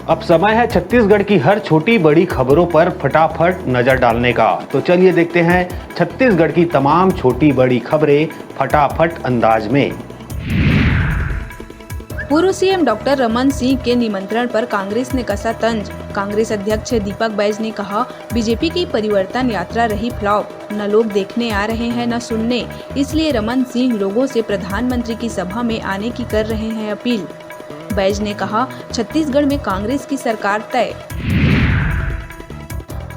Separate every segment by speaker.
Speaker 1: अब समय है छत्तीसगढ़ की हर छोटी बड़ी खबरों पर फटाफट नजर डालने का। तो चलिए देखते हैं छत्तीसगढ़ की तमाम छोटी बड़ी खबरें फटाफट अंदाज में।
Speaker 2: पूर्व सीएम डॉक्टर रमन सिंह के निमंत्रण पर कांग्रेस ने कसा तंज। कांग्रेस अध्यक्ष दीपक बैज ने कहा, बीजेपी की परिवर्तन यात्रा रही फ्लॉप, न लोग देखने आ रहे हैं न सुनने, इसलिए रमन सिंह लोगों से प्रधानमंत्री की सभा में आने की कर रहे हैं अपील। बैज ने कहा, छत्तीसगढ़ में कांग्रेस की सरकार तय।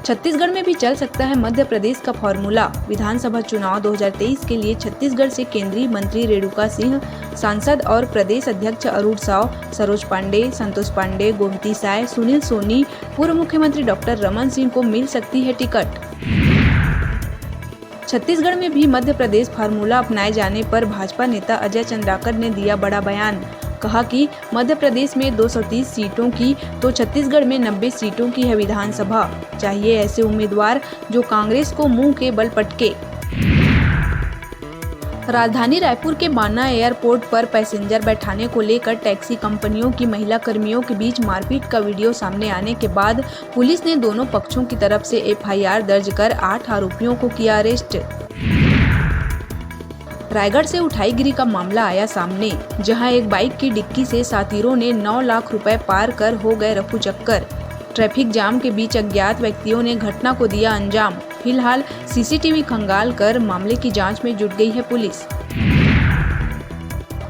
Speaker 2: छत्तीसगढ़ में भी चल सकता है मध्य प्रदेश का फॉर्मूला। विधानसभा चुनाव 2023 के लिए छत्तीसगढ़ से केंद्रीय मंत्री रेणुका सिंह, सांसद और प्रदेश अध्यक्ष अरूण साव, सरोज पांडे, संतोष पांडे, गोमती साय, सुनील सोनी, पूर्व मुख्यमंत्री डॉक्टर रमन सिंह को मिल सकती है टिकट। छत्तीसगढ़ में भी मध्य प्रदेश फार्मूला अपनाए जाने पर भाजपा नेता अजय चंद्राकर ने दिया बड़ा बयान। कहा कि मध्य प्रदेश में 230 सीटों की तो छत्तीसगढ़ में 90 सीटों की है विधानसभा। चाहिए ऐसे उम्मीदवार जो कांग्रेस को मुंह के बल पटके। राजधानी रायपुर के बाना एयरपोर्ट पर पैसेंजर बैठाने को लेकर टैक्सी कंपनियों की महिला कर्मियों के बीच मारपीट का वीडियो सामने आने के बाद पुलिस ने दोनों पक्षों की तरफ से एफआईआर दर्ज कर 8 आरोपियों को किया अरेस्ट। रायगढ़ से उठाईगिरी का मामला आया सामने, जहां एक बाइक की डिक्की से साथीरों ने 9 लाख रुपए पार कर हो गए रफू चक्कर। ट्रैफिक जाम के बीच अज्ञात व्यक्तियों ने घटना को दिया अंजाम। फिलहाल सीसीटीवी खंगाल कर मामले की जांच में जुट गई है पुलिस।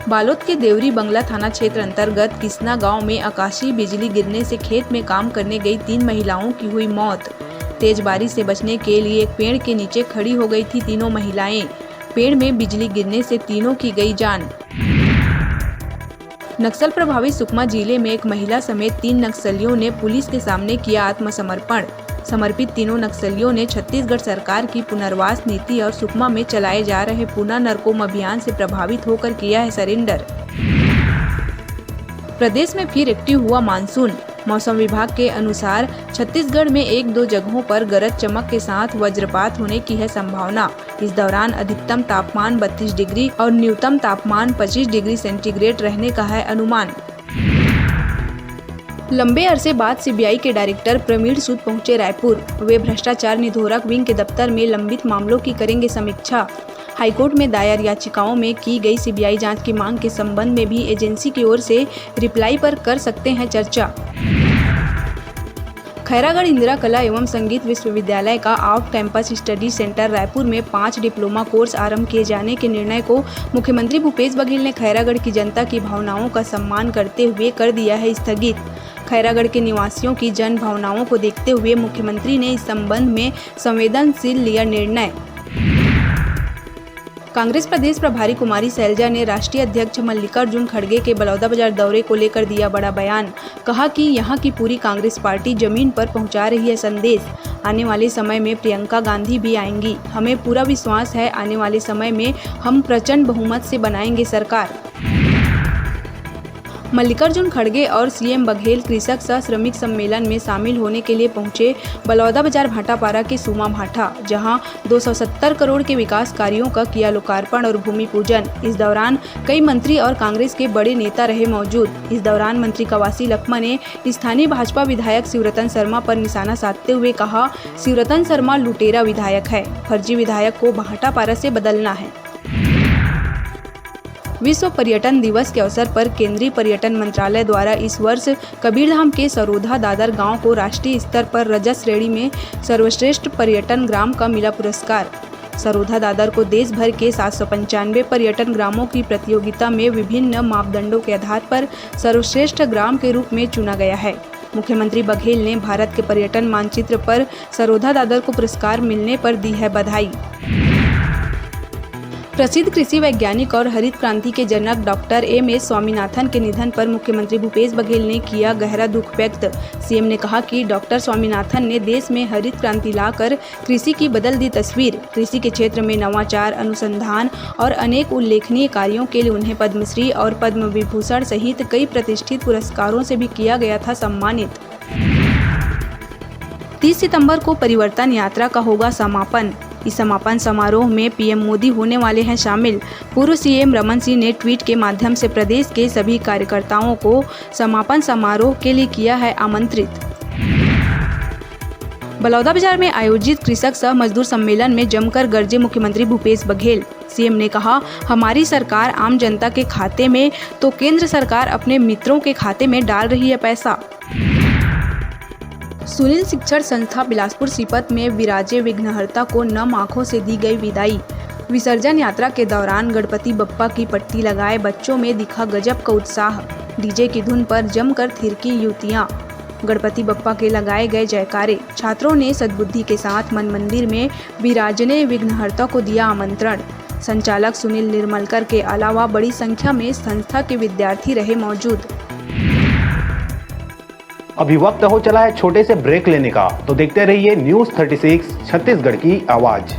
Speaker 2: बालोद के देवरी बंगला थाना क्षेत्र अंतर्गत किसना गांव में आकाशीय बिजली गिरने से खेत में काम करने गई 3 महिलाओं की हुई मौत। तेज बारिश से बचने के लिए एक पेड़ के नीचे खड़ी हो गई थी तीनों महिलाएं। पेड़ में बिजली गिरने से तीनों की गई जान। नक्सल प्रभावित सुकमा जिले में एक महिला समेत 3 नक्सलियों ने पुलिस के सामने किया आत्मसमर्पण। समर्पित तीनों नक्सलियों ने छत्तीसगढ़ सरकार की पुनर्वास नीति और सुकमा में चलाए जा रहे पुनः नरकोम अभियान से प्रभावित होकर किया है सरेंडर। प्रदेश में फिर एक्टिव हुआ मानसून। मौसम विभाग के अनुसार छत्तीसगढ़ में 1-2 जगहों पर गरज चमक के साथ वज्रपात होने की है संभावना। इस दौरान अधिकतम तापमान 32 डिग्री और न्यूनतम तापमान 25 डिग्री सेंटीग्रेड रहने का है अनुमान। लंबे अरसे बाद सीबीआई के डायरेक्टर प्रवीण सूद पहुंचे रायपुर। वे भ्रष्टाचार निरोधक विंग के दफ्तर में लंबित मामलों की करेंगे समीक्षा। हाईकोर्ट में दायर याचिकाओं में की गई सीबीआई जांच की मांग के संबंध में भी एजेंसी की ओर से रिप्लाई पर कर सकते हैं चर्चा। खैरागढ़ इंदिरा कला एवं संगीत विश्वविद्यालय का off campus study centre Raipur में 5 डिप्लोमा कोर्स आरंभ किए जाने के निर्णय को मुख्यमंत्री भूपेश बघेल ने खैरागढ़ की जनता की भावनाओं का सम्मान करते हुए कर दिया है स्थगित। खैरागढ़ के निवासियों की जन भावनाओं को देखते हुए मुख्यमंत्री ने इस संबंध में संवेदनशील लिया निर्णय। कांग्रेस प्रदेश प्रभारी कुमारी सैलजा ने राष्ट्रीय अध्यक्ष मल्लिकार्जुन खड़गे के बलौदाबाजार दौरे को लेकर दिया बड़ा बयान। कहा कि यहां की पूरी कांग्रेस पार्टी जमीन पर पहुंचा रही है संदेश। आने वाले समय में प्रियंका गांधी भी आएंगी। हमें पूरा विश्वास है आने वाले समय में हम प्रचंड बहुमत से बनाएंगे सरकार। मल्लिकार्जुन खड़गे और सीएम बघेल कृषक सह श्रमिक सम्मेलन में शामिल होने के लिए पहुंचे बलौदाबाजार भाटापारा के सुमा भाटा, जहां 270 करोड़ के विकास कार्यों का किया लोकार्पण और भूमि पूजन। इस दौरान कई मंत्री और कांग्रेस के बड़े नेता रहे मौजूद। इस दौरान मंत्री कवासी लखमा ने स्थानीय भाजपा विधायक शिवरतन शर्मा पर निशाना साधते हुए कहा, शिवरतन शर्मा लुटेरा विधायक है, फर्जी विधायक को भाटापारा से बदलना है। विश्व पर्यटन दिवस के अवसर पर केंद्रीय पर्यटन मंत्रालय द्वारा इस वर्ष कबीरधाम के सरोधा दादर गांव को राष्ट्रीय स्तर पर रजत श्रेणी में सर्वश्रेष्ठ पर्यटन ग्राम का मिला पुरस्कार। सरोधा दादर को देश भर के 795 पर्यटन ग्रामों की प्रतियोगिता में विभिन्न मापदंडों के आधार पर सर्वश्रेष्ठ ग्राम के रूप में चुना गया है। मुख्यमंत्री बघेल ने भारत के पर्यटन मानचित्र पर सरोधा दादर को पुरस्कार मिलने पर दी है बधाई। प्रसिद्ध कृषि वैज्ञानिक और हरित क्रांति के जनक डॉक्टर एम.एस. स्वामीनाथन के निधन पर मुख्यमंत्री भूपेश बघेल ने किया गहरा दुख व्यक्त। सीएम ने कहा कि डॉक्टर स्वामीनाथन ने देश में हरित क्रांति लाकर कृषि की बदल दी तस्वीर। कृषि के क्षेत्र में नवाचार, अनुसंधान और अनेक उल्लेखनीय कार्यों के लिए उन्हें पद्मश्री और पद्म विभूषण सहित कई प्रतिष्ठित पुरस्कारों से भी किया गया था सम्मानित। 30 सितंबर को परिवर्तन यात्रा का होगा समापन। इस समापन समारोह में पीएम मोदी होने वाले हैं शामिल। पूर्व सीएम रमन सिंह ने ट्वीट के माध्यम से प्रदेश के सभी कार्यकर्ताओं को समापन समारोह के लिए किया है आमंत्रित। बलौदाबाजार में आयोजित कृषक सह मजदूर सम्मेलन में जमकर गरजे मुख्यमंत्री भूपेश बघेल। सीएम ने कहा, हमारी सरकार आम जनता के खाते में तो केंद्र सरकार अपने मित्रों के खाते में डाल रही है पैसा। सुनील शिक्षण संस्था बिलासपुर सीपत में विराजे विघ्नहर्ता को नम आंखों से दी गई विदाई। विसर्जन यात्रा के दौरान गणपति बप्पा की पट्टी लगाए बच्चों में दिखा गजब का उत्साह। डीजे की धुन पर जमकर थिरकी युवतियां। गणपति बप्पा के लगाए गए जयकारे। छात्रों ने सद्बुद्धि के साथ मन मंदिर में विराजने विघ्नहर्ता को दिया आमंत्रण। संचालक सुनील निर्मलकर के अलावा बड़ी संख्या में संस्था के विद्यार्थी रहे मौजूद।
Speaker 1: अभी वक्त हो चला है छोटे से ब्रेक लेने का, तो देखते रहिए न्यूज़ 36 छत्तीसगढ़ की आवाज।